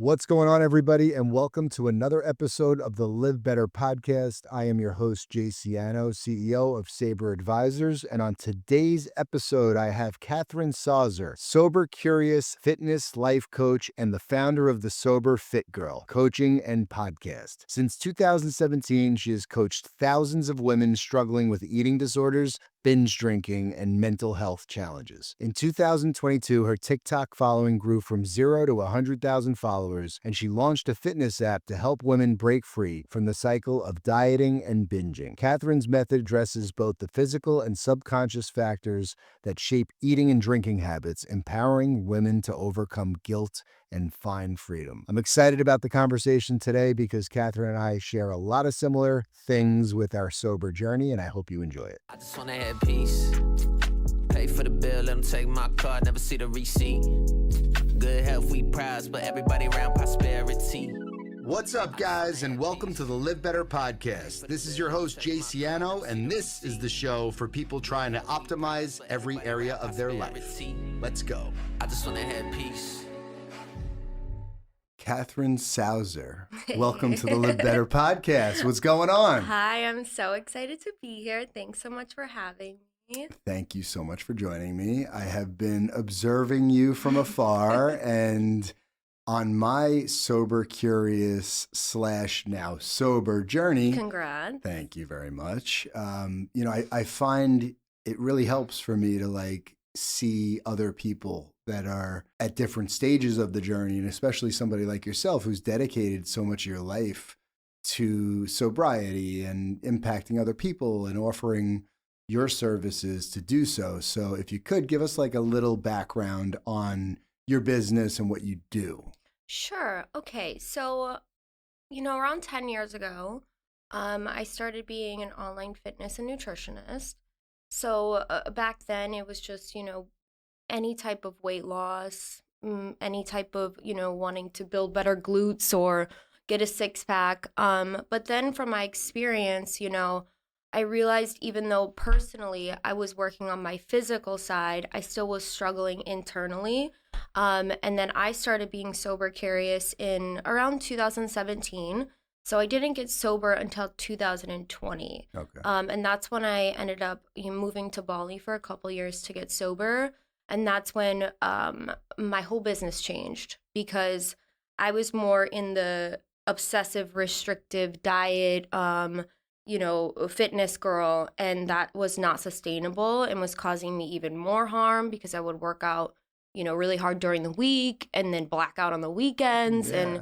What's going on, everybody, and welcome to another episode of the LivBtr Podcast. I am your host, Siano, CEO of SABRE Advisors, and on today's episode, I have Kathryn Sauser, sober curious fitness life coach and the founder of the Sober Fit Girl coaching and podcast. Since 2017, she has coached thousands of women struggling with eating disorders, binge drinking, and mental health challenges. In 2022, her TikTok following grew from 0 to 100,000 followers, and she launched a fitness app to help women break free from the cycle of dieting and binging. Kathryn's method addresses both the physical and subconscious factors that shape eating and drinking habits, empowering women to overcome guilt and find freedom. I'm excited about the conversation today because Kathryn and I share a lot of similar things with our sober journey, and I hope you enjoy it. I just wanna have peace. Pay for the bill, let them take my card, never see the receipt. Good health, we prize, but everybody around prosperity. What's up, guys, and welcome to the LivBtr Podcast. This is your host, Siano, and this is the show for people trying to optimize every area of their life. Let's go. I just wanna have peace. Kathryn Sauser, welcome to the LivBtr Podcast. What's going on? Hi, I'm so excited to be here. Thanks so much for having me. Thank you so much for joining me. I have been observing you from afar, and on my sober curious / now sober journey. Congrats. Thank you very much. I find it really helps for me to see other people that are at different stages of the journey, and especially somebody like yourself who's dedicated so much of your life to sobriety and impacting other people and offering your services to do so. So if you could give us a little background on your business and what you do. Sure. Okay. So, around 10 years ago, I started being an online fitness and nutritionist. So back then it was just, any type of weight loss, any type of, wanting to build better glutes or get a six pack. But then from my experience, I realized even though personally I was working on my physical side, I still was struggling internally. And then I started being sober curious in around 2017. So I didn't get sober until 2020. Okay. And that's when I ended up moving to Bali for a couple years to get sober. And that's when my whole business changed because I was more in the obsessive restrictive diet, fitness girl. And that was not sustainable and was causing me even more harm because I would work out, really hard during the week and then black out on the weekends. Yeah. And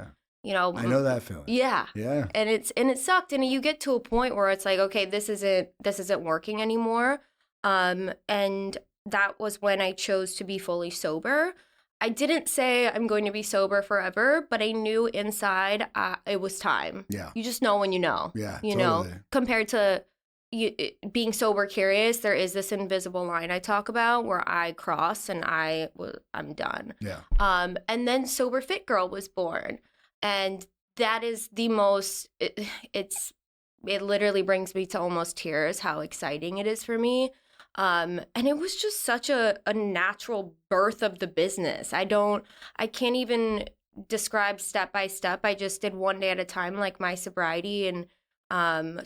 I know that feeling. Yeah. Yeah. And it sucked. And you get to a point where it's like, okay, this isn't working anymore. And that was when I chose to be fully sober. I didn't say I'm going to be sober forever, but I knew inside it was time. Yeah. You just know when you know. Yeah. You totally. know, compared to being sober curious, there is this invisible line I talk about where I cross and I'm done. Yeah. And then Sober Fit Girl was born. And that is the most, it literally brings me to almost tears how exciting it is for me. And it was just such a natural birth of the business. I can't even describe step by step. I just did one day at a time, like my sobriety, and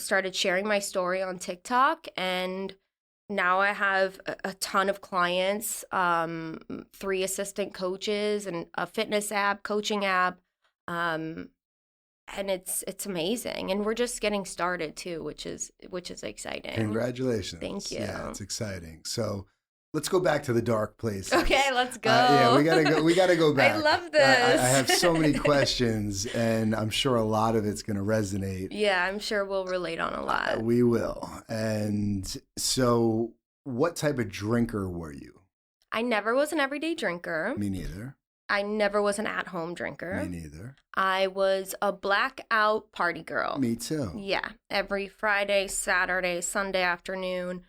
started sharing my story on TikTok. And now I have a ton of clients, 3 assistant coaches and a fitness app, coaching app. And it's amazing, and we're just getting started too, which is exciting. Congratulations. Thank you. Yeah, it's exciting. So let's go back to the dark places. Okay, let's go. Yeah, we gotta go back. I love this. I have so many questions, and I'm sure a lot of it's going to resonate. Yeah, I'm sure we'll relate on a lot. We will. And so what type of drinker were you? I never was an everyday drinker. Me neither. I never was an at-home drinker. Me neither. I was a blackout party girl. Me too. Yeah, every Friday, Saturday, Sunday afternoon,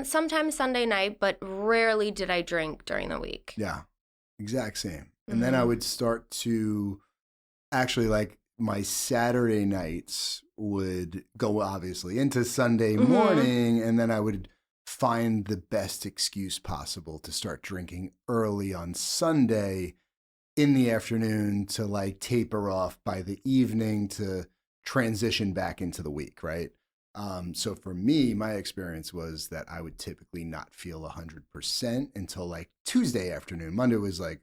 sometimes Sunday night, but rarely did I drink during the week. Yeah, exact same. And then I would start to actually my Saturday nights would go obviously into Sunday morning, and then I would find the best excuse possible to start drinking early on Sunday in the afternoon to like taper off by the evening to transition back into the week, right? So for me, my experience was that I would typically not feel 100% until like Tuesday afternoon. Monday was like,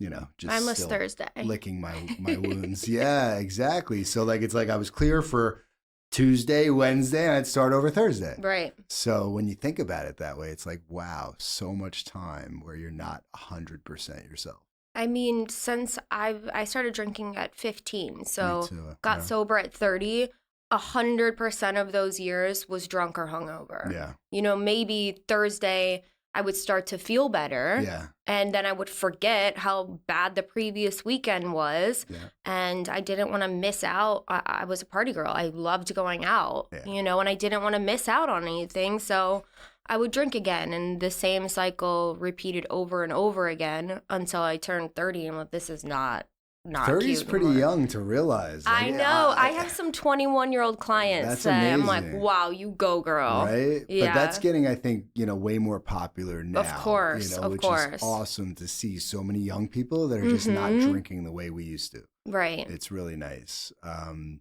just Mine was still Thursday. licking my wounds. Yeah, exactly. So like, it's like I was clear for Tuesday, Wednesday, and I'd start over Thursday. Right. So when you think about it that way, it's like, wow, so much time where you're not 100% yourself. I mean, since I started drinking at 15, so Me too. got Yeah. sober at 30, 100% of those years was drunk or hungover. Yeah. Maybe Thursday I would start to feel better. Yeah. And then I would forget how bad the previous weekend was. Yeah. And I didn't want to miss out. I was a party girl. I loved going out, and I didn't want to miss out on anything. So I would drink again. And the same cycle repeated over and over again until I turned 30. And this is not 30 is cute pretty anymore. young to realize. I know. I have some 21-year-old clients That's that I'm like, amazing. wow, you go, girl. Right? Yeah. But that's getting, I think, way more popular now. Of course, of which course. is awesome to see so many young people that are just not drinking the way we used to. Right. It's really nice. Do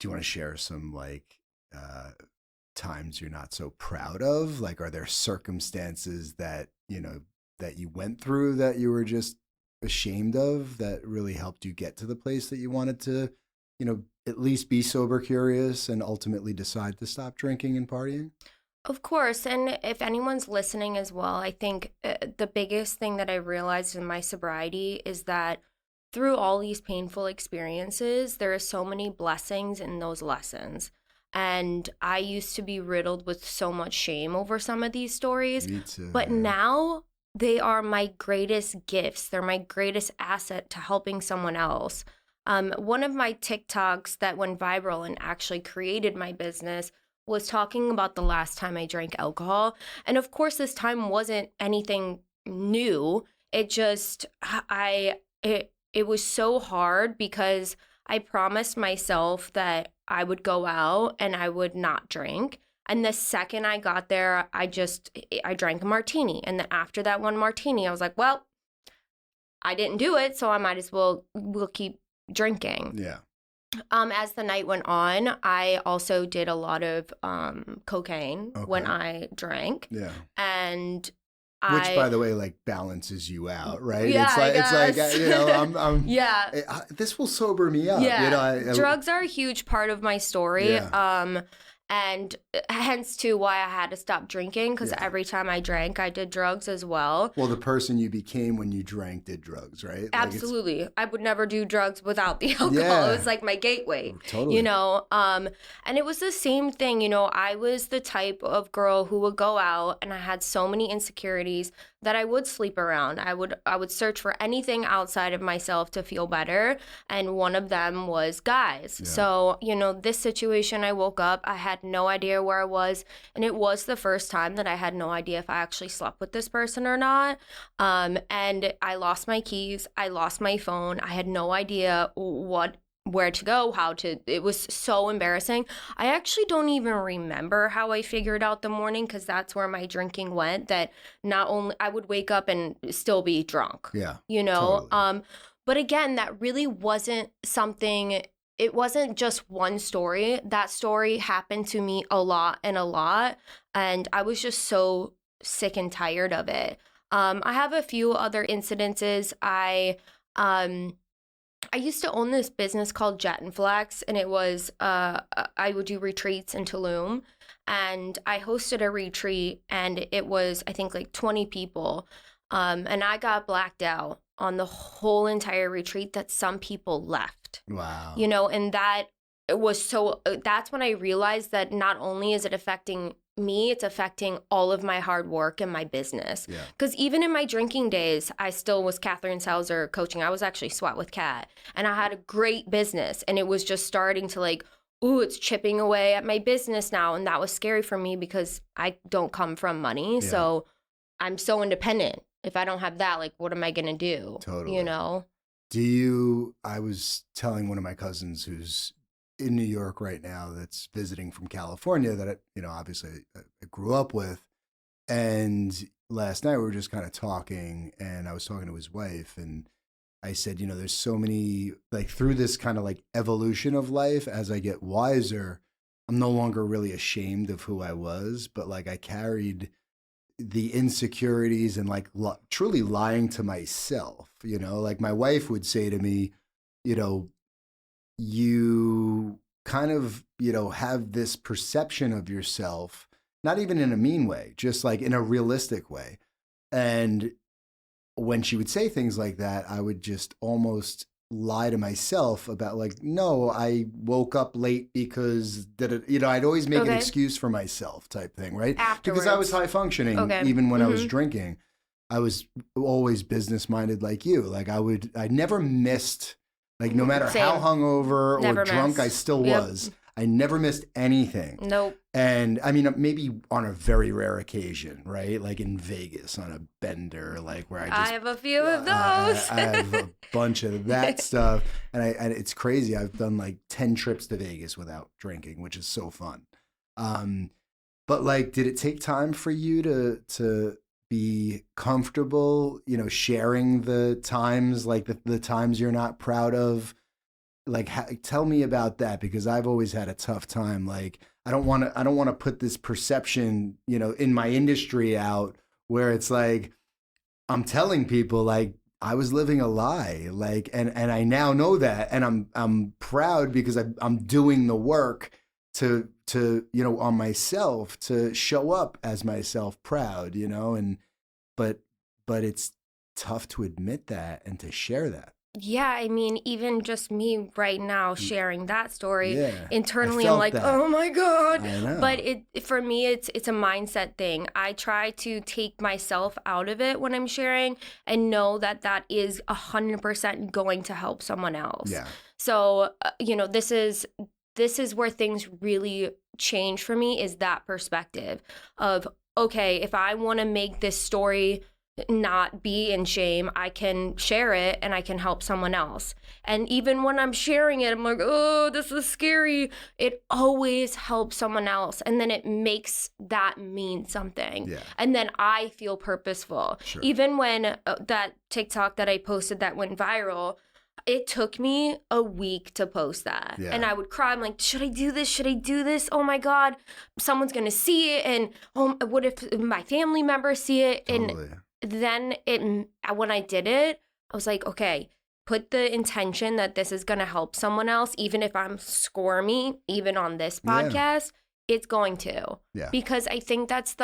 you want to share some times you're not so proud of? Like, are there circumstances that, that you went through that you were just ashamed of that really helped you get to the place that you wanted to, at least be sober curious and ultimately decide to stop drinking and partying? Of course. And if anyone's listening as well, I think the biggest thing that I realized in my sobriety is that through all these painful experiences, there are so many blessings in those lessons. And I used to be riddled with so much shame over some of these stories. Me too. But now they are my greatest gifts. They're my greatest asset to helping someone else. One of my TikToks that went viral and actually created my business was talking about the last time I drank alcohol. And of course, this time wasn't anything new. It just, it was so hard because I promised myself that I would go out and I would not drink. And the second I got there, I drank a martini. And then after that one martini, I was like, well, I didn't do it, so I might as we'll keep drinking. Yeah. As the night went on, I also did a lot of cocaine when I drank. Yeah. And Which, by the way, like balances you out, right? Yeah, it's like I'm yeah. This will sober me up. Yeah. Drugs are a huge part of my story. Yeah. And hence to why I had to stop drinking, because every time I drank, I did drugs as well. Well, the person you became when you drank did drugs, right? Absolutely. I would never do drugs without the alcohol. Yeah. It was like my gateway. Totally. And it was the same thing. I was the type of girl who would go out, and I had so many insecurities that I would sleep around. I would search for anything outside of myself to feel better, and one of them was guys. Yeah. So, this situation, I woke up, I had no idea where I was, and it was the first time that I had no idea if I actually slept with this person or not. And I lost my keys, I lost my phone, I had no idea where to go, it was so embarrassing. I actually don't even remember how I figured out the morning, because that's where my drinking went, that not only I would wake up and still be drunk. Yeah. Totally. But again, that really wasn't something, it wasn't just one story. That story happened to me a lot, and I was just so sick and tired of it. I have a few other incidences. I used to own this business called Jet and Flex, and it was, I would do retreats in Tulum, and I hosted a retreat, and it was, I think, like 20 people, and I got blacked out on the whole entire retreat that some people left. Wow. And that's when I realized that not only is it affecting me, it's affecting all of my hard work and my business. Yeah. Because even in my drinking days, I still was Kathryn Sauser coaching. I was actually Sweat with Kat, and I had a great business, and it was just starting to it's chipping away at my business now. And that was scary for me because I don't come from money. Yeah. So I'm so independent. If I don't have that, what am I going to do? Totally. I was telling one of my cousins who's in New York right now that's visiting from California that, obviously I grew up with. And last night we were just kind of talking, and I was talking to his wife, and I said, there's so many, like through this kind of like evolution of life, as I get wiser, I'm no longer really ashamed of who I was, but like I carried the insecurities and like truly lying to myself, like my wife would say to me, you kind of, have this perception of yourself, not even in a mean way, just like in a realistic way. And when she would say things like that, I would just almost lie to myself about like, no, I woke up late because I'd always make an excuse for myself type thing, right? Afterwards. Because I was high functioning, even when I was drinking. I was always business minded like you. Like I never missed, like no matter how hungover or drunk I still was, I never missed anything. Nope. And I mean, maybe on a very rare occasion, right? Like in Vegas on a bender, like where I have a few of those. I have a bunch of that stuff. And it's crazy. I've done like 10 trips to Vegas without drinking, which is so fun. But like, did it take time for you to be comfortable, sharing the times, like the times you're not proud of? Like, tell me about that, because I've always had a tough time. Like, I don't want to put this perception, in my industry out where it's like, I'm telling people like I was living a lie, like, and I now know that. And I'm proud because I'm doing the work to, on myself to show up as myself proud, but it's tough to admit that and to share that. Yeah, I mean, even just me right now sharing that story internally, I'm like, oh my God. I know. But for me, it's a mindset thing. I try to take myself out of it when I'm sharing and know that is 100% going to help someone else. Yeah. So, this is where things really change for me, is that perspective of, okay, if I want to make this story not be in shame, I can share it and I can help someone else. And even when I'm sharing it, I'm like, oh, this is scary. It always helps someone else. And then it makes that mean something. Yeah. And then I feel purposeful. Sure. Even when that TikTok that I posted that went viral, it took me a week to post that. Yeah. And I would cry. I'm like, should I do this? Should I do this? Oh my God, someone's going to see it. And what if my family members see it? Totally. And then when I did it, I was like, okay, put the intention that this is going to help someone else, even if I'm squirmy, even on this podcast, it's going to. Yeah. Because I think that's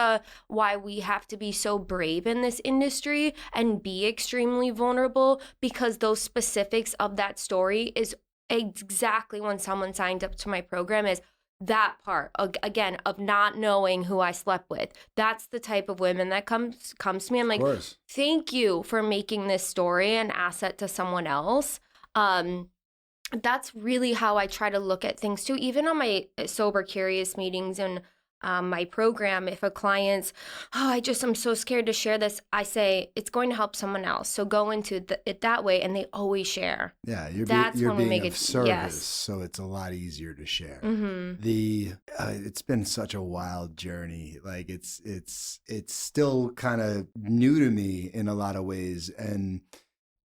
why we have to be so brave in this industry and be extremely vulnerable, because those specifics of that story is exactly when someone signs up to my program, is that part, again, of not knowing who I slept with. That's the type of women that comes to me. I'm like, thank you for making this story an asset to someone else. That's really how I try to look at things too. Even on my Sober Curious meetings and my program, if a client's, I'm so scared to share this, I say, it's going to help someone else. So go into it that way, and they always share. Yeah, you're when being we make of service, so it's a lot easier to share. Mm-hmm. It's been such a wild journey. Like it's still kind of new to me in a lot of ways. And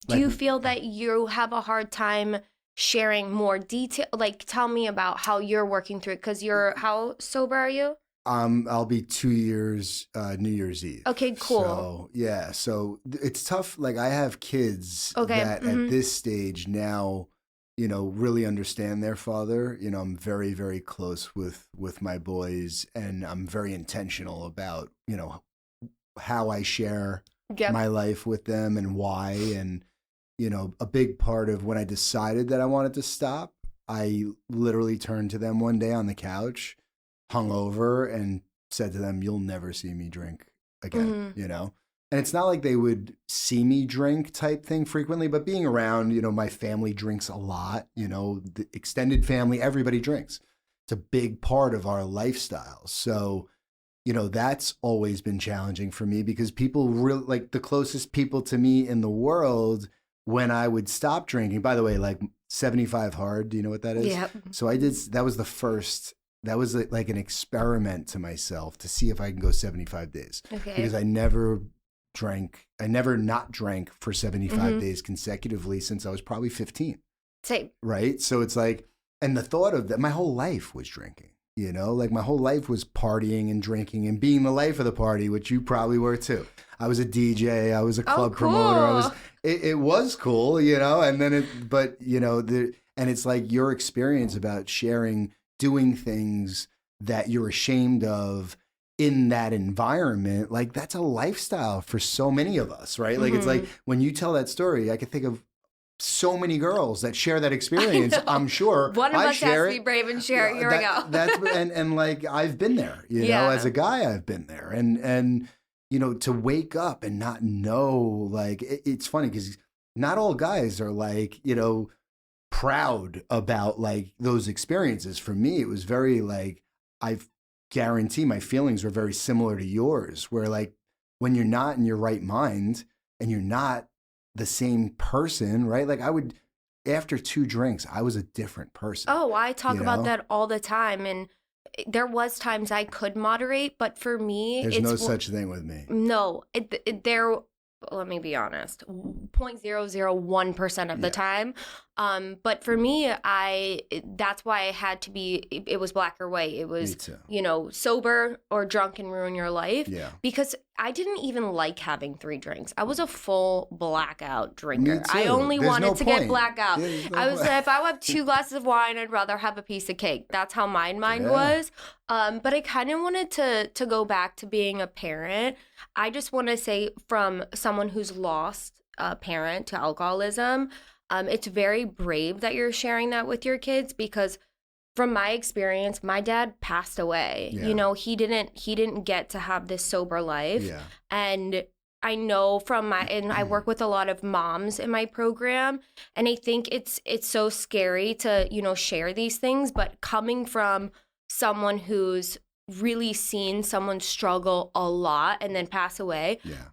do you feel that you have a hard time sharing more detail? Like, tell me about how you're working through it, because how sober are you? I'll be 2 years, New Year's Eve. Okay, cool. So it's tough. Like, I have kids that at this stage now, really understand their father. I'm very, very close with my boys, and I'm very intentional about, how I share my life with them and why. And a big part of when I decided that I wanted to stop, I literally turned to them one day on the couch, hungover, and said to them, "You'll never see me drink again," And it's not like they would see me drink type thing frequently, but being around, my family drinks a lot, the extended family, everybody drinks. It's a big part of our lifestyle. So, that's always been challenging for me, because people really, like, the closest people to me in the world, when I would stop drinking, by the way, like 75 hard, do you know what that is? Yeah. So that was like an experiment to myself to see if I can go 75 days. Okay. Because I never never not drank for 75 days consecutively since I was probably 15. Same. Right? So it's like, and the thought of that, my whole life was drinking, like my whole life was partying and drinking and being the life of the party, which you probably were too. I was a DJ, I was a club promoter. It was cool, and then and it's like your experience about sharing, doing things that you're ashamed of in that environment, like that's a lifestyle for so many of us, right? Like it's like when you tell that story, I can think of so many girls that share that experience. I'm sure one of us has to be brave and share it. Here we go. and like I've been there, as a guy, I've been there, and to wake up and not know, like it's funny because not all guys are like proud about like those experiences. For me, it was very like I guarantee my feelings were very similar to yours, where like when you're not in your right mind and you're not the same person, right? Like after 2 drinks, I was a different person. Oh, I talk about that all the time. And there was times I could moderate, but for me, there's no such thing with me. No, let me be honest, 0.001% of the time. But for me, that's why I had to be, it was black or white. It was, sober or drunk and ruin your life. Yeah. Because I didn't even like having 3 drinks. I was a full blackout drinker. Me too. I only wanted to get blackout. I was like, if I have 2 glasses of wine, I'd rather have a piece of cake. That's how mine was. But I kind of wanted to go back to being a parent. I just want to say, from someone who's lost a parent to alcoholism, it's very brave that you're sharing that with your kids, because from my experience, my dad passed away. Yeah. He didn't get to have this sober life. Yeah. And I know and I work with a lot of moms in my program, and I think it's so scary to, share these things, but coming from someone who's really seen someone struggle a lot and then pass away. Yeah.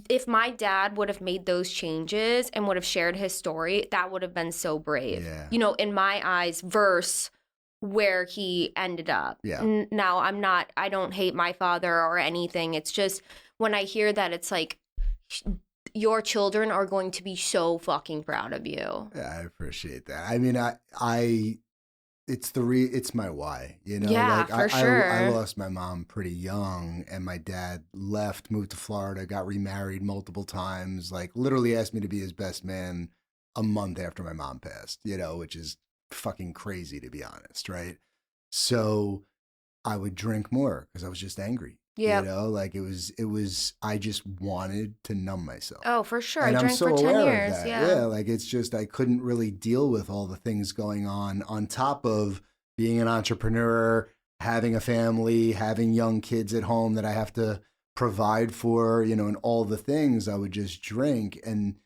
If my dad would have made those changes and would have shared his story, that would have been so brave. Yeah. In my eyes, versus where he ended up. Yeah. Now, I don't hate my father or anything. It's just when I hear that, it's like, your children are going to be so fucking proud of you. Yeah, I appreciate that. I mean, it's my why, Yeah, for sure. I lost my mom pretty young, and my dad left, moved to Florida, got remarried multiple times, like literally asked me to be his best man a month after my mom passed, which is fucking crazy, to be honest, right? So I would drink more because I was just angry. Yeah. Like it was, I just wanted to numb myself. Oh, for sure. And I drank for 10 years. Yeah. Like it's just, I couldn't really deal with all the things going on top of being an entrepreneur, having a family, having young kids at home that I have to provide for, and all the things. I would just drink and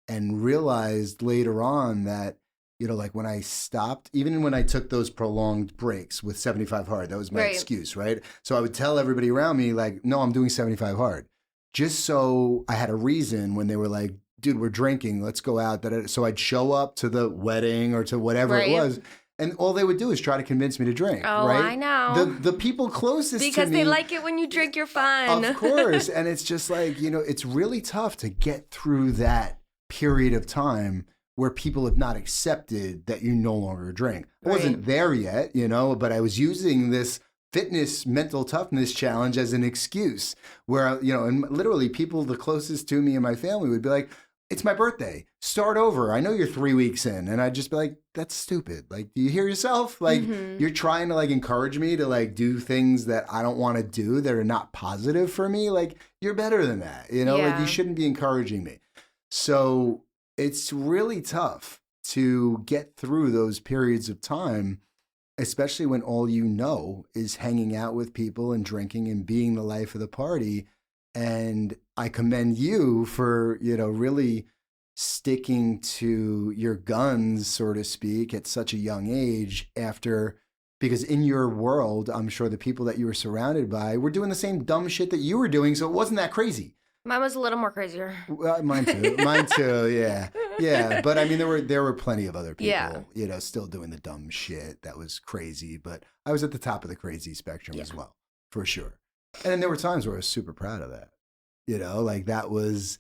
realized later on that, like when I stopped, even when I took those prolonged breaks with 75 hard, that was my excuse, right? So I would tell everybody around me, like, no, I'm doing 75 hard. Just so I had a reason when they were like, dude, we're drinking, let's go out. So I'd show up to the wedding or to whatever it was. And all they would do is try to convince me to drink, right? I know. The people closest to me. Because they like it when you drink, you're fun. Of course. And it's just like, it's really tough to get through that period of time where people have not accepted that you no longer drink. I wasn't there yet, but I was using this fitness mental toughness challenge as an excuse where, and literally people the closest to me and my family would be like, it's my birthday, start over. I know you're 3 weeks in. And I'd just be like, that's stupid. Like, do you hear yourself? Like, you're trying to like encourage me to like do things that I don't want to do that are not positive for me. Like, you're better than that, like you shouldn't be encouraging me. So it's really tough to get through those periods of time, especially when all you know is hanging out with people and drinking and being the life of the party. And I commend you for, really sticking to your guns, so to speak, at such a young age because in your world, I'm sure the people that you were surrounded by were doing the same dumb shit that you were doing. So it wasn't that crazy. Mine was a little more crazier. Well, mine too. Yeah. Yeah. But I mean, there were plenty of other people, still doing the dumb shit that was crazy. But I was at the top of the crazy spectrum as well, for sure. And then there were times where I was super proud of that. Like that was.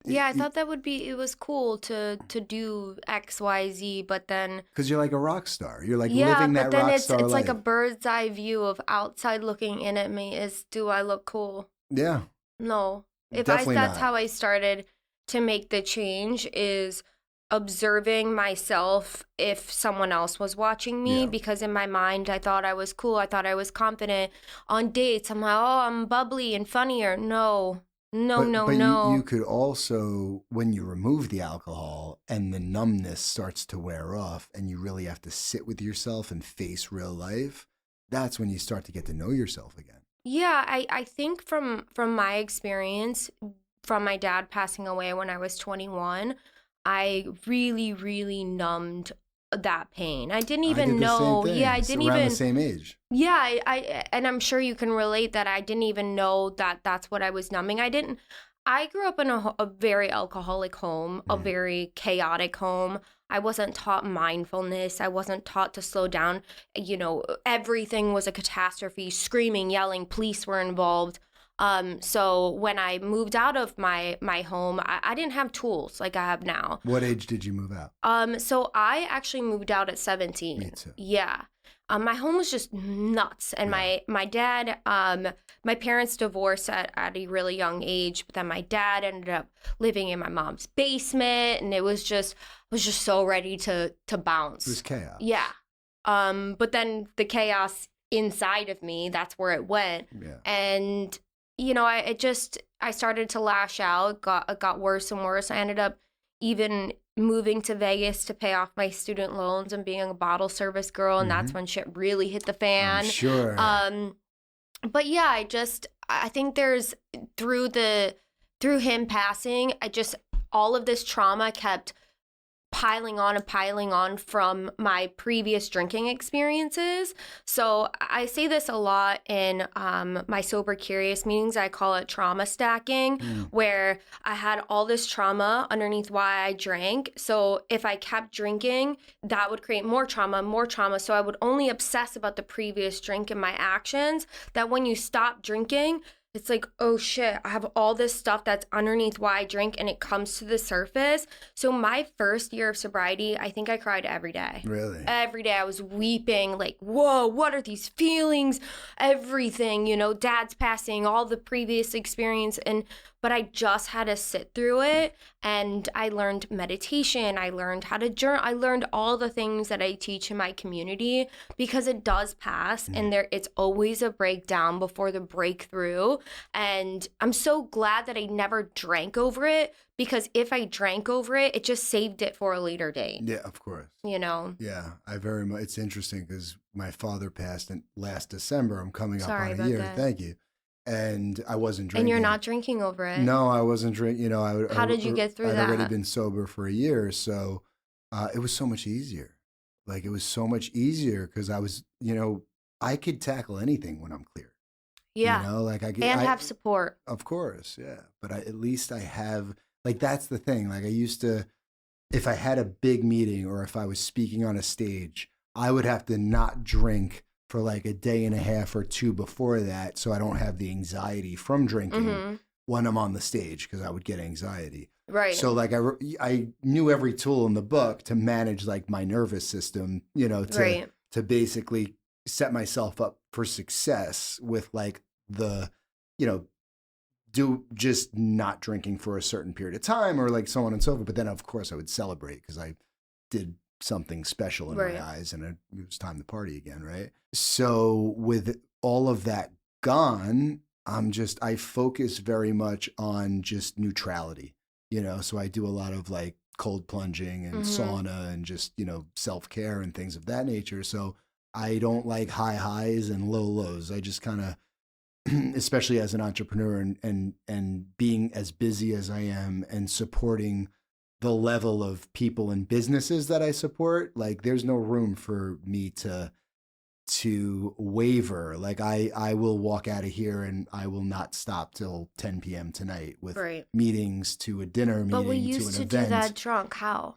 Yeah, I thought that it was cool to do X, Y, Z, but then Because you're like a rock star. You're like yeah, living that but then rock it's star life. like a bird's eye view of outside looking in at me is, do I look cool? Yeah. No. Definitely That's not. how I started to make the change, is observing myself if someone else was watching me, Yeah. because in my mind I thought I was cool, I thought I was confident. On dates I'm like, oh, I'm bubbly and funnier. No. But No. you could also, when you remove the alcohol and the numbness starts to wear off and you really have to sit with yourself and face real life, that's when you start to get to know yourself again. Yeah, I think from my experience, from my dad passing away when I was 21, I really, really numbed that pain. I didn't even I did the know. same thing. Yeah, I It's didn't around even. the same age. Yeah, and I'm sure you can relate that I didn't even know that that's what I was numbing. I grew up in a very alcoholic home, a very chaotic home. I wasn't taught mindfulness. I wasn't taught to slow down. Everything was a catastrophe, screaming, yelling, police were involved. So when I moved out of my home, I didn't have tools like I have now. What age did you move out? So I actually moved out at 17. Me too. Yeah. My home was just nuts. And my dad, my parents divorced at a really young age, but then my dad ended up living in my mom's basement, and I was just so ready to bounce. It was chaos. Yeah. But then the chaos inside of me, that's where it went. Yeah. And I started to lash out. It got worse and worse. I ended up even moving to Vegas to pay off my student loans and being a bottle service girl, and that's when shit really hit the fan. I'm sure. But yeah, I think there's through him passing, all of this trauma kept piling on from my previous drinking experiences. So I say this a lot in my Sober Curious meetings. I call it trauma stacking, where I had all this trauma underneath why I drank. So if I kept drinking, that would create more trauma. So I would only obsess about the previous drink and my actions, that when you stop drinking, it's like, oh shit, I have all this stuff that's underneath why I drink, and it comes to the surface. So my first year of sobriety, I think I cried every day. Really? Every day I was weeping, like, whoa, what are these feelings? Everything, dad's passing, all the previous experience. But I just had to sit through it, and I learned meditation. I learned how to journal. I learned all the things that I teach in my community, because it does pass, and it's always a breakdown before the breakthrough. And I'm so glad that I never drank over it, because if I drank over it, it just saved it for a later date. Yeah, of course. Yeah, I very much. It's interesting because my father passed last December. I'm coming up Sorry on a about year. that. Thank you. And I wasn't drinking. And you're not drinking over it. No, I wasn't drinking. How did you get through I'd that? already been sober for a year, so it was so much easier. Like, it was so much easier because I was, I could tackle anything when I'm clear. Yeah. Like I could, And have support. Of course, yeah. But at least I have, like, that's the thing. Like, I used to, if I had a big meeting or if I was speaking on a stage, I would have to not drink for like a day and a half or two before that, so I don't have the anxiety from drinking when I'm on the stage, because I would get anxiety. Right. So like I knew every tool in the book to manage like my nervous system, to basically set myself up for success with like the, do just not drinking for a certain period of time or like so on and so forth. But then of course I would celebrate because I did something special in my eyes, and it was time to party again, right? So with all of that gone, I focus very much on just neutrality, so I do a lot of like cold plunging and sauna and just, self-care and things of that nature. So I don't like high highs and low lows. I just kind of, especially as an entrepreneur and being as busy as I am and supporting the level of people and businesses that I support, like there's no room for me to waver. Like I will walk out of here and I will not stop till 10 p.m. tonight with meetings to a dinner meeting to an event. But we used to do that drunk. How?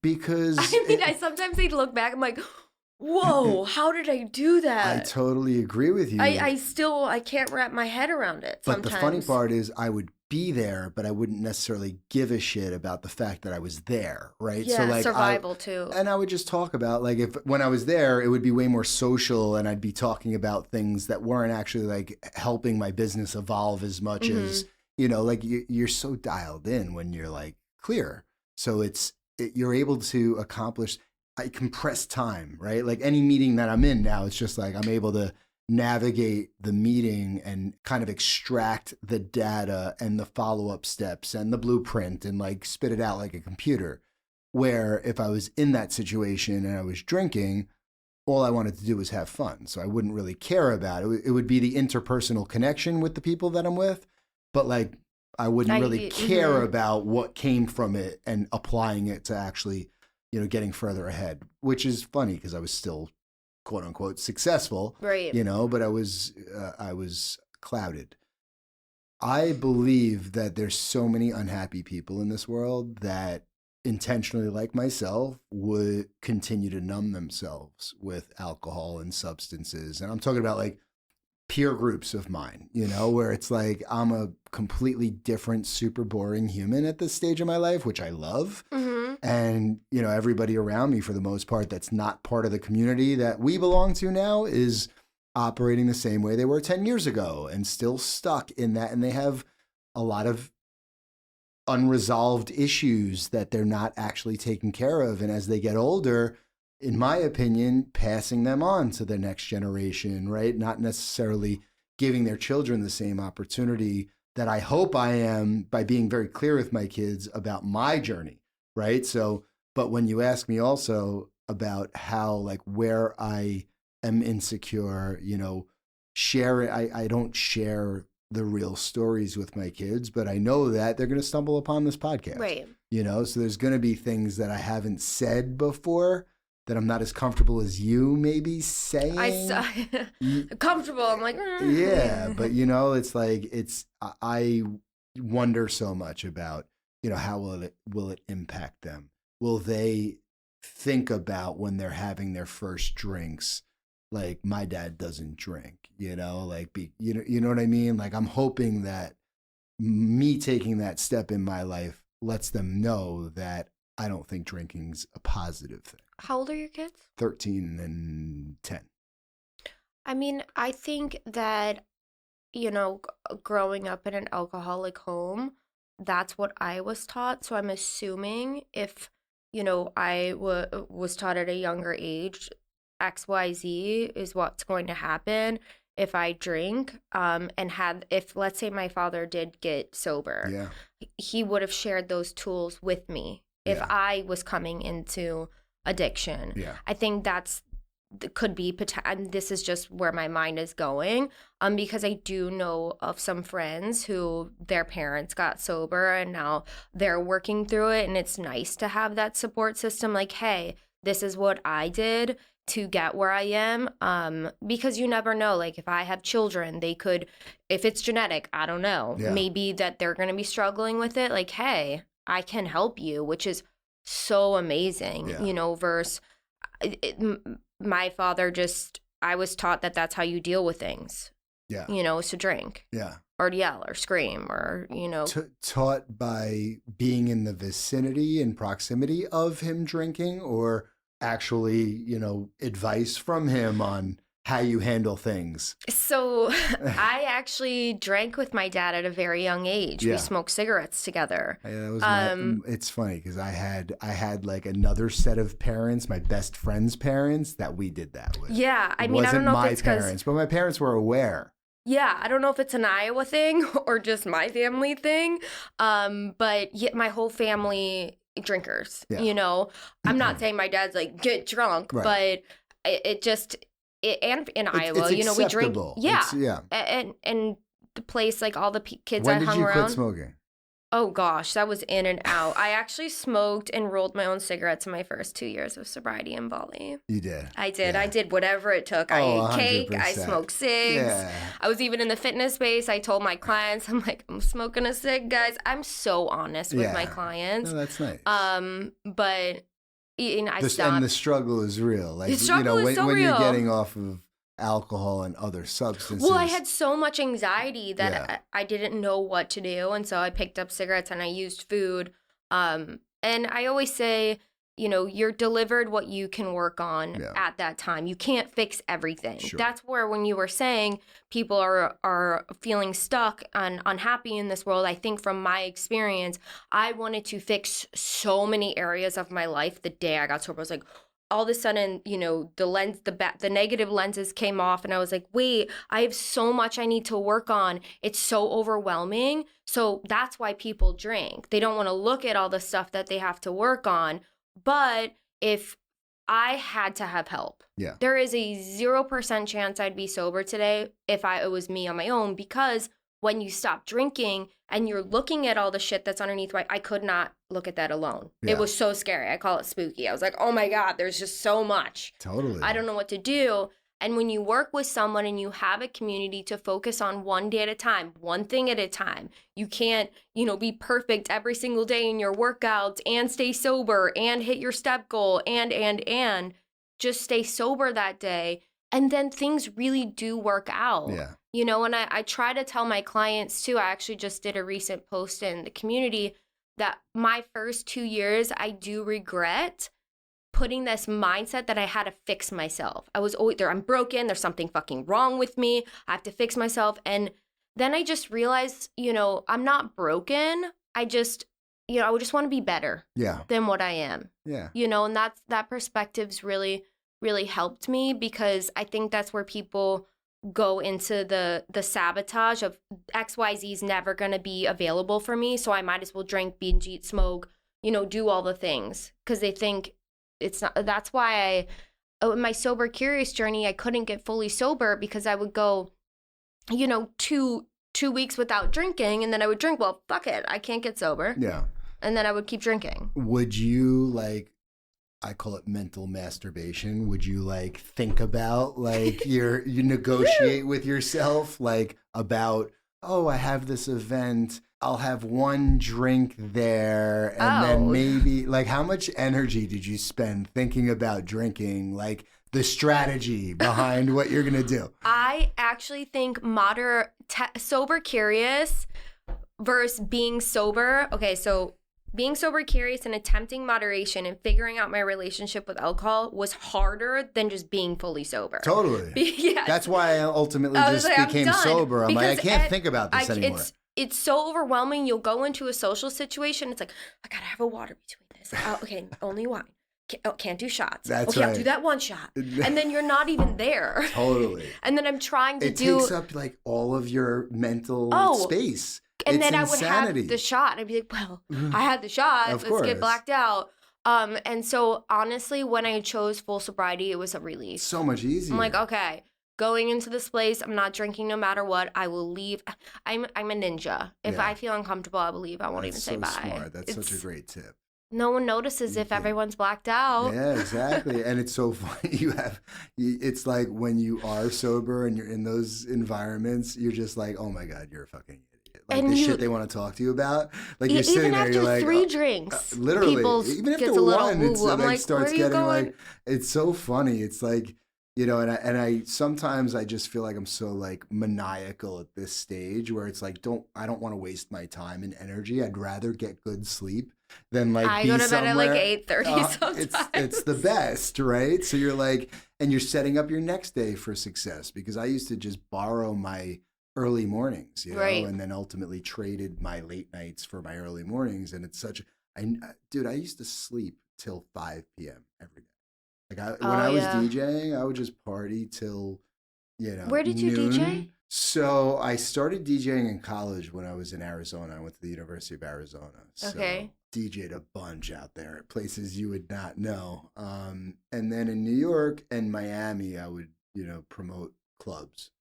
Because I sometimes look back, I'm like, whoa, how did I do that? I totally agree with you. I can't wrap my head around it sometimes. But the funny part is I would be there, but I wouldn't necessarily give a shit about the fact that I was there, right? Yeah, so like survival too. And I would just talk about, like, if when I was there, it would be way more social, and I'd be talking about things that weren't actually like helping my business evolve as much as, like you're so dialed in when you're like clear. So you're able to accomplish, compress time, right? Like any meeting that I'm in now, it's just like I'm able to navigate the meeting and kind of extract the data and the follow-up steps and the blueprint and like spit it out like a computer. Where if I was in that situation and I was drinking, all I wanted to do was have fun. So I wouldn't really care about it. It would be the interpersonal connection with the people that I'm with, but like I wouldn't really care about what came from it and applying it to actually, getting further ahead, which is funny because I was still quote unquote successful, right? But I was clouded. I believe that there's so many unhappy people in this world that intentionally, like myself, would continue to numb themselves with alcohol and substances. And I'm talking about like peer groups of mine, where it's like I'm a completely different, super boring human at this stage of my life, which I love. And, everybody around me, for the most part, that's not part of the community that we belong to now is operating the same way they were 10 years ago and still stuck in that. And they have a lot of unresolved issues that they're not actually taking care of. And as they get older, in my opinion, passing them on to the next generation, right? Not necessarily giving their children the same opportunity that I hope I am by being very clear with my kids about my journey. Right. So, but when you ask me also about how, like, where I am insecure, I don't share the real stories with my kids, but I know that they're going to stumble upon this podcast. Right. So there's going to be things that I haven't said before that I'm not as comfortable as you maybe saying. Comfortable. I'm like, yeah, but it's like, I wonder so much about, how will it impact them? Will they think about when they're having their first drinks, like my dad doesn't drink, you know what I mean? Like I'm hoping that me taking that step in my life lets them know that I don't think drinking's a positive thing. How old are your kids? 13 and 10. I mean, I think that, growing up in an alcoholic home, that's what I was taught. So I'm assuming if, I was taught at a younger age, XYZ is what's going to happen if I drink. If let's say my father did get sober, he would have shared those tools with me if I was coming into addiction. Yeah. I think could be, and this is just where my mind is going, because I do know of some friends who their parents got sober and now they're working through it, and it's nice to have that support system, like, hey, this is what I did to get where I am, because you never know, like if I have children, they could, if it's genetic, I don't know, maybe that they're going to be struggling with it, like, hey, I can help you, which is so amazing, versus my father I was taught that that's how you deal with things. Yeah. Is to drink. Yeah. Or yell or scream or, Taught by being in the vicinity and proximity of him drinking, or actually, advice from him on how you handle things? So I actually drank with my dad at a very young age. We smoked cigarettes together. Yeah, that was it's funny because I had like another set of parents, my best friend's parents, that we did that with. Yeah, I mean, I don't know if it's my parents, but my parents were aware. Yeah, I don't know if it's an Iowa thing or just my family thing, but my whole family drinkers. Yeah. I'm not saying my dad's like get drunk, right. But it just. And in Iowa, we drink. Yeah. And the place, like all the kids I hung around. When did you quit smoking? Oh, gosh, that was in and out. I actually smoked and rolled my own cigarettes in my first 2 years of sobriety in Bali. You did? I did. Yeah. I did whatever it took. I ate cake. 100%. I smoked cigs. Yeah. I was even in the fitness space. I told my clients, I'm like, I'm smoking a cig, guys. I'm so honest with my clients. No, that's nice. But... And the struggle is real. Like, the struggle is so when real. You're getting off of alcohol and other substances. Well, I had so much anxiety that Yeah. I didn't know what to do. And so I picked up cigarettes and I used food. And I always say, you're delivered what you can work on at that time. You can't fix everything. Sure. That's where, when you were saying people are feeling stuck and unhappy in this world, I think from my experience, I wanted to fix so many areas of my life the day I got sober. I was like, all of a sudden, the negative lenses came off, and I was like, wait, I have so much I need to work on. It's so overwhelming. So that's why people drink. They don't want to look at all the stuff that they have to work on. But if I had to have help, there is a 0% chance I'd be sober today if it was me on my own, because when you stop drinking and you're looking at all the shit that's underneath, I could not look at that alone. It was so scary. I call it spooky. I was like, oh my God, there's just so much. Totally. I don't know what to do. And when you work with someone and you have a community to focus on one day at a time, one thing at a time, you can't, be perfect every single day in your workouts and stay sober and hit your step goal and just stay sober that day. And then things really do work out. Yeah. And I try to tell my clients too. I actually just did a recent post in the community that my first 2 years, I do regret putting this mindset that I had to fix myself. I was always there. I'm broken. There's something fucking wrong with me. I have to fix myself. And then I just realized, I'm not broken. I just, I would just want to be better than what I am. Yeah. And that perspective's really, really helped me, because I think that's where people go into the sabotage of XYZ is never going to be available for me. So I might as well drink, binge, eat, smoke, do all the things, because they think it's not. That's why in my sober curious journey, I couldn't get fully sober, because I would go, 2 weeks without drinking, and then I would drink. Well, fuck it, I can't get sober. Yeah. And then I would keep drinking. Would you I call it mental masturbation. Would you think about you negotiate with yourself about, oh, I have this event, I'll have one drink there, and then maybe how much energy did you spend thinking about drinking, the strategy behind what you're gonna do? I actually think sober curious versus being sober. Okay, so being sober curious and attempting moderation and figuring out my relationship with alcohol was harder than just being fully sober. Totally. Yes. That's why I ultimately just became sober. I'm I can't think about this anymore. It's so overwhelming. You'll go into a social situation. It's like, I gotta have a water between this. Okay, only wine. Can't do shots. That's right. right. I'll do that one shot. And then you're not even there. Totally. And then I'm trying to It takes up all of your mental space. And it's then insanity. I would have the shot. I'd be like, well, I had the shot. Of Let's course. get blacked out. And so honestly, when I chose full sobriety, it was a relief. So much easier. I'm like, okay, going into this place, I'm not drinking no matter what. I will leave. I'm a ninja. If I feel uncomfortable, I will leave. I won't even say bye. Smart. That's such a great tip. No one notices if everyone's blacked out. Yeah, exactly. And it's so funny. It's like when you are sober and you're in those environments, you're just like, oh my God, you're a fucking idiot. The shit they want to talk to you about. You're sitting there, you're like, even after 3 drinks, literally, even after one, it like, starts getting it's so funny. It's like, and I sometimes I just feel like I'm so maniacal at this stage where it's like, I don't want to waste my time and energy. I'd rather get good sleep than I be go to bed at somewhere. 8:30 sometimes. It's the best, right? So you're and you're setting up your next day for success, because I used to just borrow my early mornings, right. and then ultimately traded my late nights for my early mornings. And it's I used to sleep till 5 p.m. every day. When I was DJing, I would just party till, Where did you noon. DJ? So I started DJing in college when I was in Arizona. I went to the University of Arizona. Okay. So DJ'd a bunch out there at places you would not know. And then in New York and Miami, I would, promote clubs.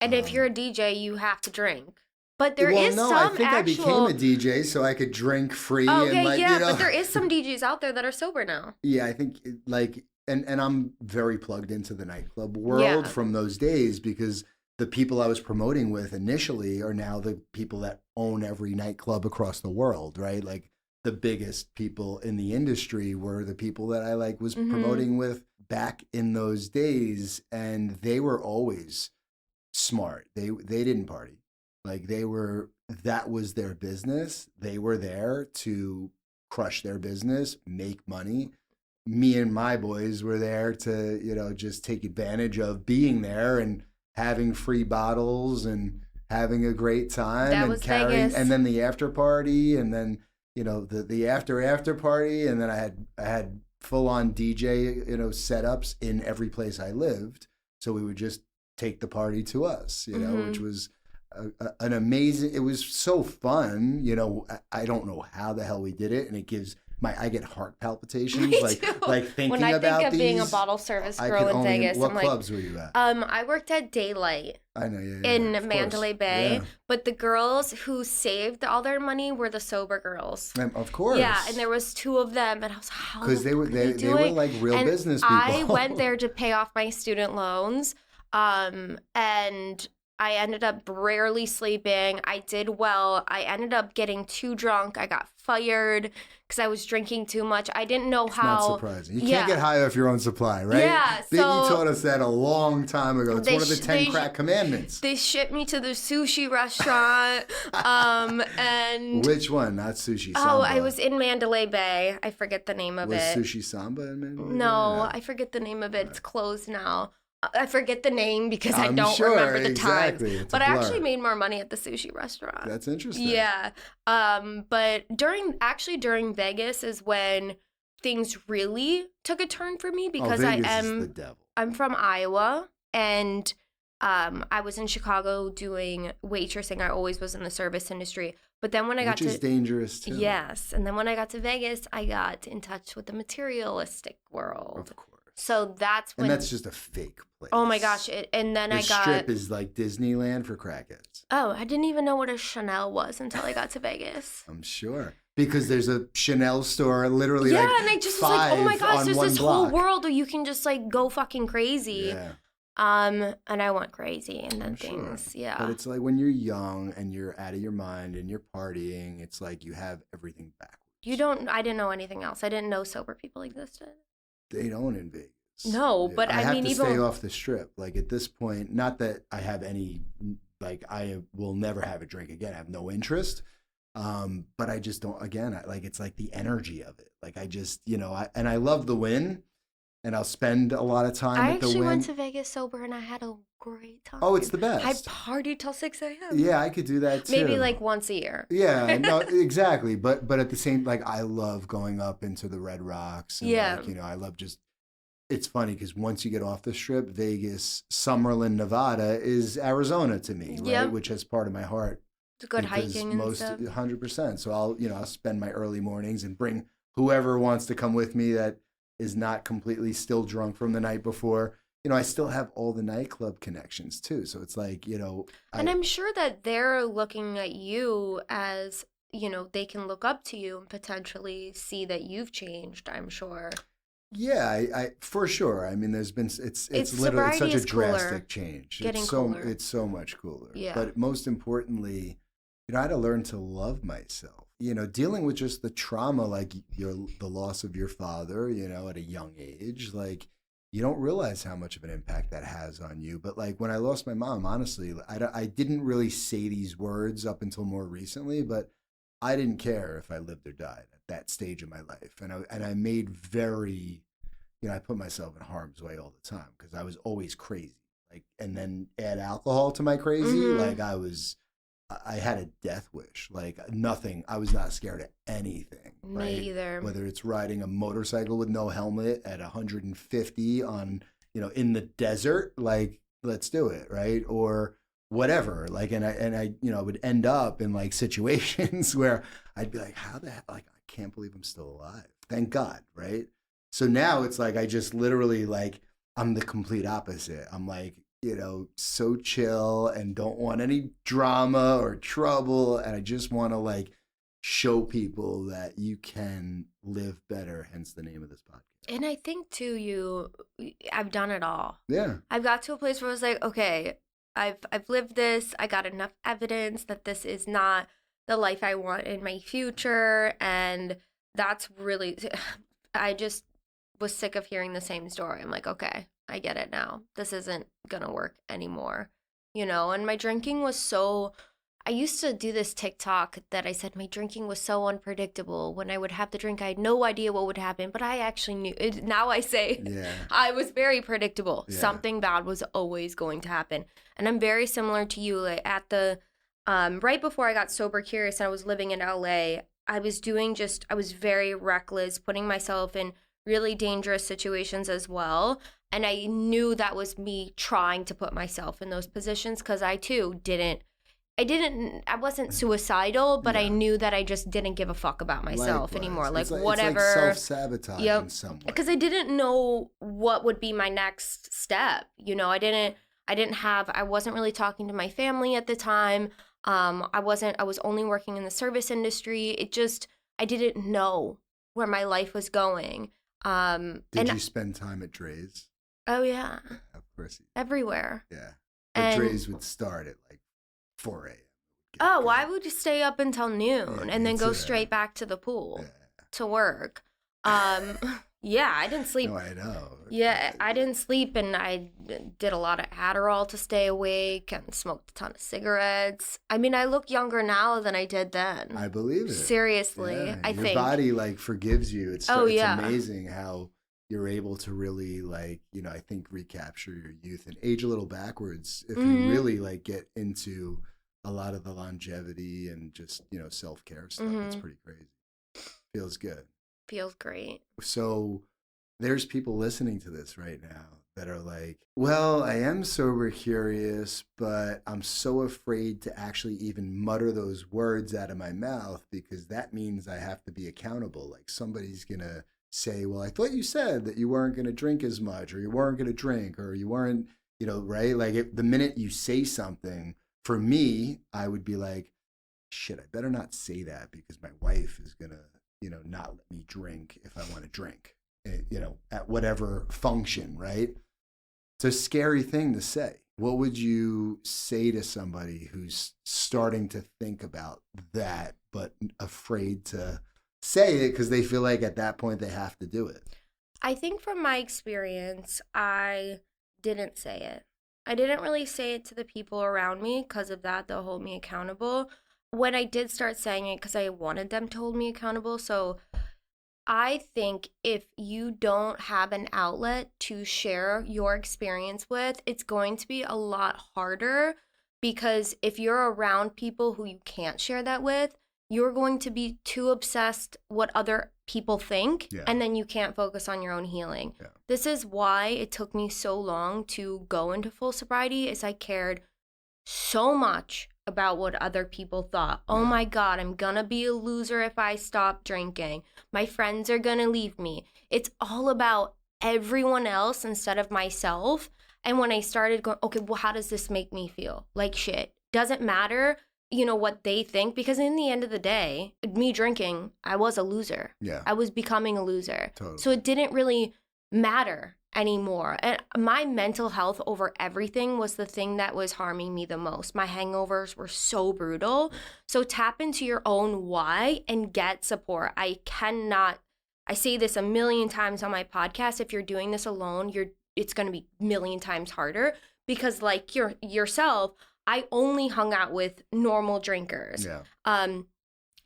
And if you're a DJ, you have to drink. But there is some I think I became a DJ so I could drink free. Okay, and but there is some DJs out there that are sober now. Yeah, I think and I'm very plugged into the nightclub world from those days, because the people I was promoting with initially are now the people that own every nightclub across the world, right? the biggest people in the industry were the people that I like was Mhm. promoting with back in those days, and they were always smart. They didn't party. Like that was their business. They were there to crush their business, make money. Me and my boys were there to, just take advantage of being there and having free bottles and having a great time That and was carrying, Vegas. and then the after party, and then the after party, and then I had full on DJ setups in every place I lived, so we would just take the party to us, which was an amazing. It was so fun, I don't know how the hell we did it, and it gives. I get heart palpitations Me like too. thinking when I about think of these. being a bottle service I girl could in only. Vegas, What I'm like, clubs were you at? I worked at Daylight I know, yeah, in of Mandalay course. Bay, Yeah. but the girls who saved all their money were the sober girls. Of course. Yeah, and there was 2 of them, and I was like, how? Because they were like real and business people. I went there to pay off my student loans, and I ended up rarely sleeping. I did well. I ended up getting too drunk. I got fired because I was drinking too much. I didn't know how. Not surprising. You can't get high off your own supply, right? Yeah, Biggie so taught us that a long time ago. It's one of the 10 crack commandments. They shipped me to the sushi restaurant, and Which one? Not Sushi Samba. oh, I was in Mandalay Bay. I forget the name of Was it. Sushi Samba in Mandalay Bay? No, I forget the name of it. It's closed now. I forget the name because I I'm don't sure, remember the exactly. times. It's But a I blur. actually made more money at the sushi restaurant. That's interesting. Yeah. But during Vegas is when things really took a turn for me because Vegas is the devil. I'm from Iowa, and I was in Chicago doing waitressing. I always was in the service industry. But then when I got Which is dangerous too. Yes, and then when I got to Vegas, I got in touch with the materialistic world. Of course. So that's when. And that's just a fake place. Oh my gosh! And then the I got. Strip is like Disneyland for crackheads. Oh, I didn't even know what a Chanel was until I got to Vegas. I'm sure. Because there's a Chanel store literally Yeah, like and I just was like, oh my 5 gosh, on there's one this whole block. world where you can just like go fucking crazy. Yeah. And I went crazy, and then I'm sure. things, yeah. But it's like when you're young and you're out of your mind and you're partying, it's like you have everything backwards. I didn't know anything else. I didn't know sober people existed. They don't in Vegas. No, but I have mean, to even stay off the strip. Like at this point, not that I have any, like I will never have a drink again. I have no interest. But I just don't. Again, it's like the energy of it. Like I just, and I love the win, and I'll spend a lot of time I at the actually win. went to Vegas sober, and I had a great time. Oh, it's the best. I partied till 6 a.m. Yeah, I could do that too. Maybe like once a year. Yeah, no, exactly. But at the same, like I love going up into the Red Rocks. And Yeah. I love just. It's funny because once you get off the strip, Vegas, Summerlin, Nevada is Arizona to me, right? Yep. Which has part of my heart. It's good Because hiking and stuff. 100%. So I'll spend my early mornings and bring whoever wants to come with me that is not completely still drunk from the night before. I still have all the nightclub connections too. So it's like, And I'm sure that they're looking at you as, they can look up to you and potentially see that you've changed, I'm sure. Yeah, I for sure. I mean, there's been it's literally sobriety such a is cooler. drastic change. Getting cooler. It's so much cooler. Yeah. But most importantly, I had to learn to love myself. Dealing with just the trauma, like the loss of your father, at a young age, like you don't realize how much of an impact that has on you. But like when I lost my mom, honestly, I didn't really say these words up until more recently, but I didn't care if I lived or died at that stage of my life. And I made very, I put myself in harm's way all the time because I was always crazy. Like, and then add alcohol to my crazy. Mhm. Like I had a death wish, like nothing. I was not scared of anything. Me Right? either. Whether it's riding a motorcycle with no helmet at 150 on, in the desert, like let's do it. Right. Or whatever, like, and I would end up in like situations where I'd be like, how the hell, like, I can't believe I'm still alive. Thank God, right? So now it's like, I just literally like, I'm the complete opposite. I'm like, so chill and don't want any drama or trouble. And I just want to like show people that you can live better, hence the name of this podcast. And I think too, I've done it all. Yeah. I've got to a place where I was like, okay, I've lived this. I got enough evidence that this is not the life I want in my future. And that's really, I just was sick of hearing the same story. I'm like, okay, I get it now. This isn't gonna work anymore, you know? And my drinking was so, I used to do this TikTok that I said my drinking was so unpredictable. When I would have the drink, I had no idea what would happen, but I actually knew. Now I say I was very predictable. Yeah. Something bad was always going to happen. And I'm very similar to you. Like at the, right before I got sober curious and I was living in LA, I was very reckless, putting myself in really dangerous situations as well. And I knew that was me trying to put myself in those positions because I too I wasn't suicidal, but I knew that I just didn't give a fuck about myself anymore. Like whatever. It's like self-sabotage in some way. Because I didn't know what would be my next step. You know, I wasn't really talking to my family at the time. I was only working in the service industry. I didn't know where my life was going. Did you spend time at Dre's? Oh, yeah. Of course. Everywhere. Yeah. But Dre's would start at like 4 a.m. Oh, well, I would just stay up until noon and then go straight back to the pool to work. Yeah, I didn't sleep. No, I know. Yeah, I didn't sleep, and I did a lot of Adderall to stay awake and smoked a ton of cigarettes. I mean, I look younger now than I did then. I believe it. Seriously, yeah. I think. Your body, like, forgives you. It's amazing how you're able to really, like, you know, I think recapture your youth and age a little backwards if you really, like, get into a lot of the longevity and just, you know, self-care stuff. It's pretty crazy. Feels good. Feels great. So there's people listening to this right now that are like, well, I am sober curious, but I'm so afraid to actually even mutter those words out of my mouth because that means I have to be accountable. Like somebody's going to say, well, I thought you said that you weren't going to drink as much or you weren't going to drink or you weren't, you know, right? Like the minute you say something, for me, I would be like, shit, I better not say that because my wife is going to, you know, not let me drink if I want to drink, you know, at whatever function, right? It's a scary thing to say. What would you say to somebody who's starting to think about that, but afraid to say it because they feel like at that point they have to do it? I think from my experience, I didn't say it. I didn't really say it to the people around me because of that. They'll hold me accountable. When I did start saying it, because I wanted them to hold me accountable. So I think if you don't have an outlet to share your experience with, it's going to be a lot harder because if you're around people who you can't share that with, you're going to be too obsessed what other people think, and then you can't focus on your own healing. Yeah. This is why it took me so long to go into full sobriety, is I cared so much about what other people thought. Oh my God, I'm gonna be a loser if I stop drinking. My friends are gonna leave me. It's all about everyone else instead of myself. And when I started going, okay, well, how does this make me feel? Like shit. Doesn't matter, you know, what they think, because in the end of the day, me drinking, I was a loser. Yeah. I was becoming a loser. Totally. So it didn't really matter anymore. And my mental health over everything was the thing that was harming me the most. My hangovers were so brutal. So tap into your own why and get support. I say this a million times on my podcast, if you're doing this alone, it's going to be a million times harder because like yourself, I only hung out with normal drinkers. Yeah.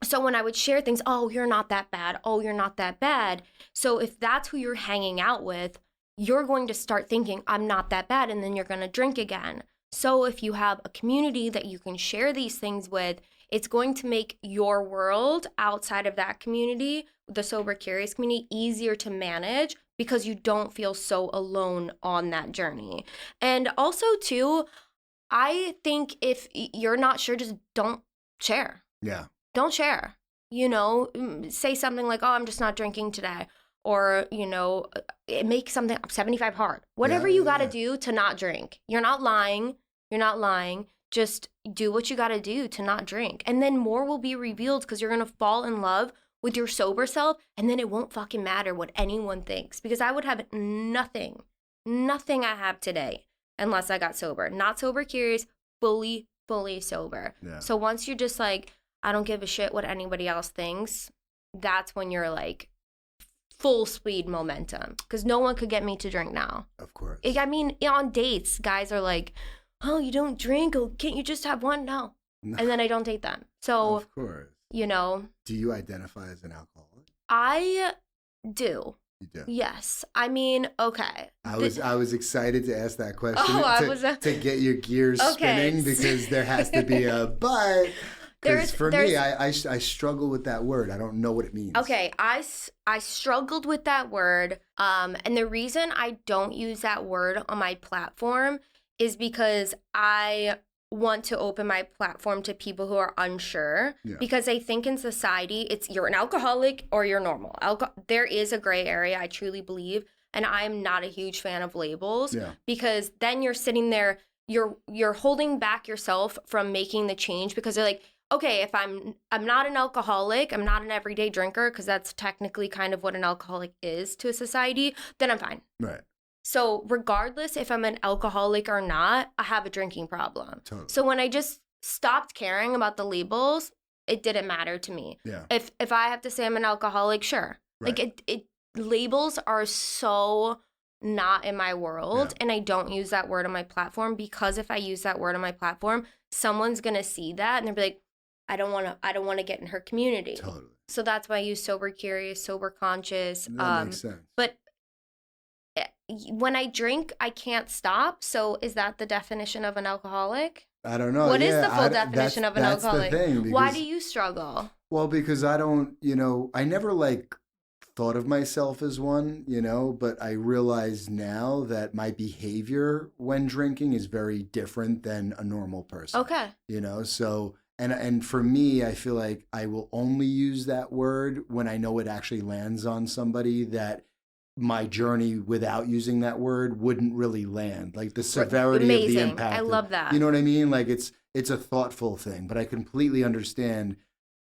So when I would share things, oh, you're not that bad. Oh, you're not that bad. So if that's who you're hanging out with, you're going to start thinking, I'm not that bad, and then you're going to drink again. So if you have a community that you can share these things with, it's going to make your world outside of that community, the sober curious community, easier to manage because you don't feel so alone on that journey. And also, too, I think if you're not sure, just don't share. Yeah. Don't share. You know, say something like, oh, I'm just not drinking today. Or, you know, make something 75 hard. Whatever you got to do to not drink. You're not lying. You're not lying. Just do what you got to do to not drink. And then more will be revealed because you're going to fall in love with your sober self. And then it won't fucking matter what anyone thinks. Because I would have nothing I have today unless I got sober. Not sober curious, fully sober. Yeah. So once you're just like, I don't give a shit what anybody else thinks, that's when you're like full speed momentum, because no one could get me to drink now. Of course. I mean, on dates, guys are like, oh, you don't drink? Oh, can't you just have one? No. And then I don't date them. So, of course. you know. Do you identify as an alcoholic? I do. You do? Yes. I mean, okay. I was excited to ask that question to get your gears spinning, because there has to be a but. Because for me, I struggle with that word. I don't know what it means. Okay, I struggled with that word. And the reason I don't use that word on my platform is because I want to open my platform to people who are unsure. Yeah. Because I think in society, it's you're an alcoholic or you're normal. There is a gray area, I truly believe. And I'm not a huge fan of labels. Yeah. Because then you're sitting there, you're holding back yourself from making the change, because they're like, okay, if I'm not an alcoholic, I'm not an everyday drinker, because that's technically kind of what an alcoholic is to a society, then I'm fine. Right. So regardless if I'm an alcoholic or not, I have a drinking problem. Totally. So when I just stopped caring about the labels, it didn't matter to me. Yeah. If I have to say I'm an alcoholic, sure. Right. Like labels are so not in my world, and I don't use that word on my platform, because if I use that word on my platform, someone's gonna see that and they'll be like, I don't want to get in her community. Totally. So that's why I use sober curious, sober conscious. That makes sense. But when I drink, I can't stop. So is that the definition of an alcoholic? I don't know. What is the full definition of an alcoholic? That's the thing, because, why do you struggle? Well, because I don't, I never thought of myself as one, but I realize now that my behavior when drinking is very different than a normal person. Okay. So... And for me, I feel like I will only use that word when I know it actually lands on somebody that my journey without using that word wouldn't really land. Like the severity of the impact. I love that. You know what I mean? Like it's a thoughtful thing, but I completely understand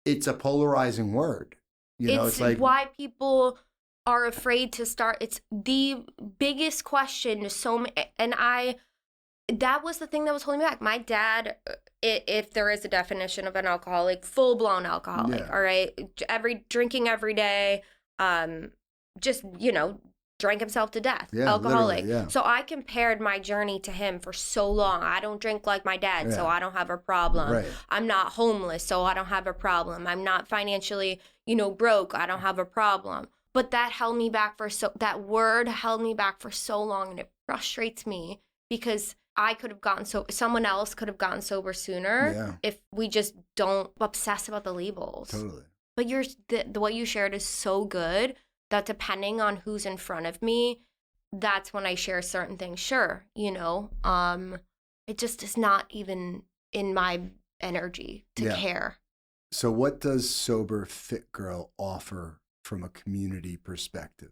it's a polarizing word. It's like why people are afraid to start. It's the biggest question to so many, and that was the thing that was holding me back. My dad, if there is a definition of an alcoholic, full-blown alcoholic, all right? Drinking every day, just, drank himself to death, alcoholic. Yeah. So I compared my journey to him for so long. I don't drink like my dad, so I don't have a problem. Right. I'm not homeless, so I don't have a problem. I'm not financially, broke. I don't have a problem. But that held me back that word held me back for so long, and it frustrates me because I could have gotten someone else could have gotten sober sooner if we just don't obsess about the labels. Totally. But what you shared is so good that depending on who's in front of me, that's when I share certain things. Sure, it just is not even in my energy to care. So what does Sober Fit Girl offer from a community perspective?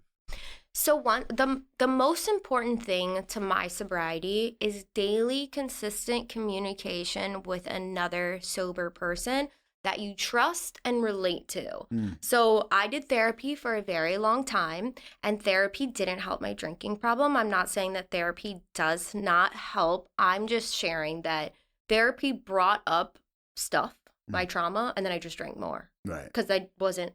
So the most important thing to my sobriety is daily consistent communication with another sober person that you trust and relate to. So I did therapy for a very long time, and therapy didn't help my drinking problem. I'm not saying that therapy does not help. I'm just sharing that therapy brought up stuff, my trauma, and then I just drank more. Right. Because I wasn't,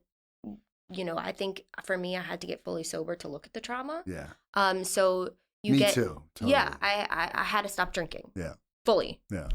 I think for me, I had to get fully sober to look at the trauma. Yeah. So me too. Totally. Yeah. I had to stop drinking. Yeah. Fully. Yeah.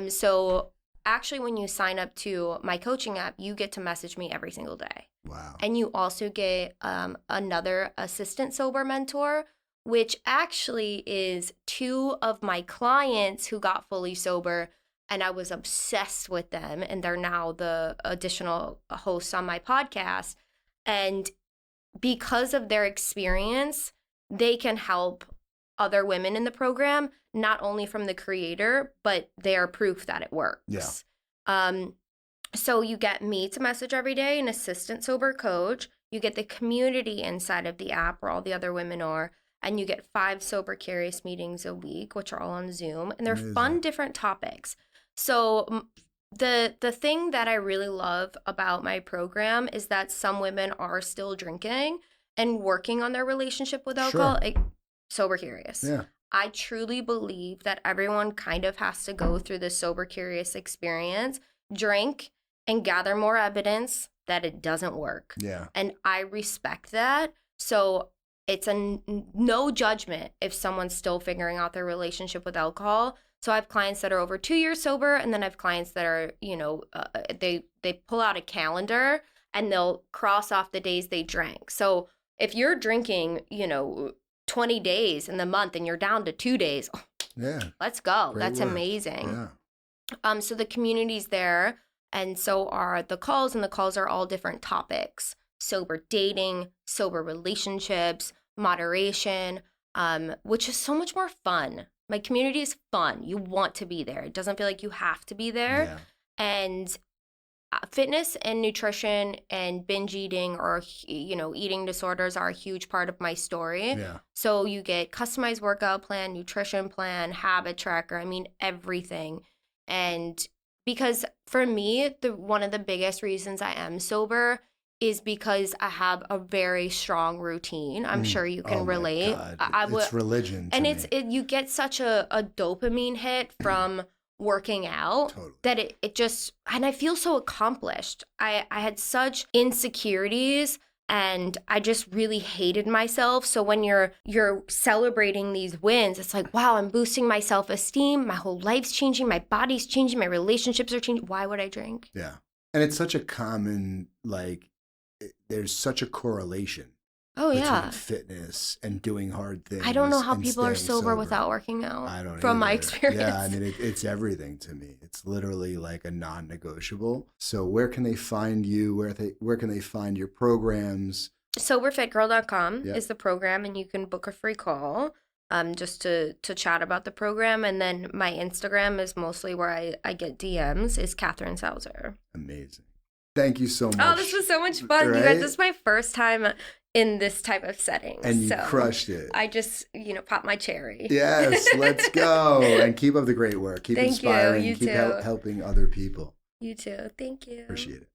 So actually, when you sign up to my coaching app, you get to message me every single day. Wow. And you also get another assistant sober mentor, which actually is 2 of my clients who got fully sober. And I was obsessed with them, and they're now the additional hosts on my podcast. And because of their experience, they can help other women in the program, not only from the creator, but they are proof that it works. Yeah. So you get me to message every day, an assistant sober coach. You get the community inside of the app where all the other women are. And you get 5 sober curious meetings a week, which are all on Zoom. And they're fun, different topics. So the thing that I really love about my program is that some women are still drinking and working on their relationship with alcohol. Sober curious. Yeah. I truly believe that everyone kind of has to go through this sober curious experience, drink, and gather more evidence that it doesn't work. Yeah. And I respect that. So it's no judgment if someone's still figuring out their relationship with alcohol. So I have clients that are over 2 years sober, and then I have clients that are, they pull out a calendar and they'll cross off the days they drank. So if you're drinking, 20 days in the month and you're down to 2 days, let's go. Great That's work. amazing. Yeah. So the community's there, and so are the calls, and the calls are all different topics: sober dating, sober relationships, moderation, which is so much more fun. My community is fun. You want to be there. It doesn't feel like you have to be there. Yeah. And fitness and nutrition and binge eating or, eating disorders are a huge part of my story. Yeah. So you get customized workout plan, nutrition plan, habit tracker, everything. And because for me, one of the biggest reasons I am sober is because I have a very strong routine. I'm sure you can relate. It's religion to and me. you get such a dopamine hit from working out that it just, and I feel so accomplished. I had such insecurities and I just really hated myself. So when you're celebrating these wins, it's like, wow, I'm boosting my self-esteem. My whole life's changing. My body's changing. My relationships are changing. Why would I drink? Yeah. And it's such a common, there's such a correlation between fitness and doing hard things. I don't know how people are sober without working out. I don't from either. my experience. Yeah, it's everything to me. It's literally like a non-negotiable. So where can they find you? Where can they find your programs? SoberFitGirl.com is the program, and you can book a free call just to chat about the program. And then my Instagram is mostly where I get DMs, is Kathryn Sauser. Amazing. Thank you so much. Oh, this was so much fun. Right? You guys, this is my first time in this type of setting. And you crushed it. I just, popped my cherry. Yes, let's go. And keep up the great work. Keep inspiring. You keep too. helping other people. You too. Thank you. Appreciate it.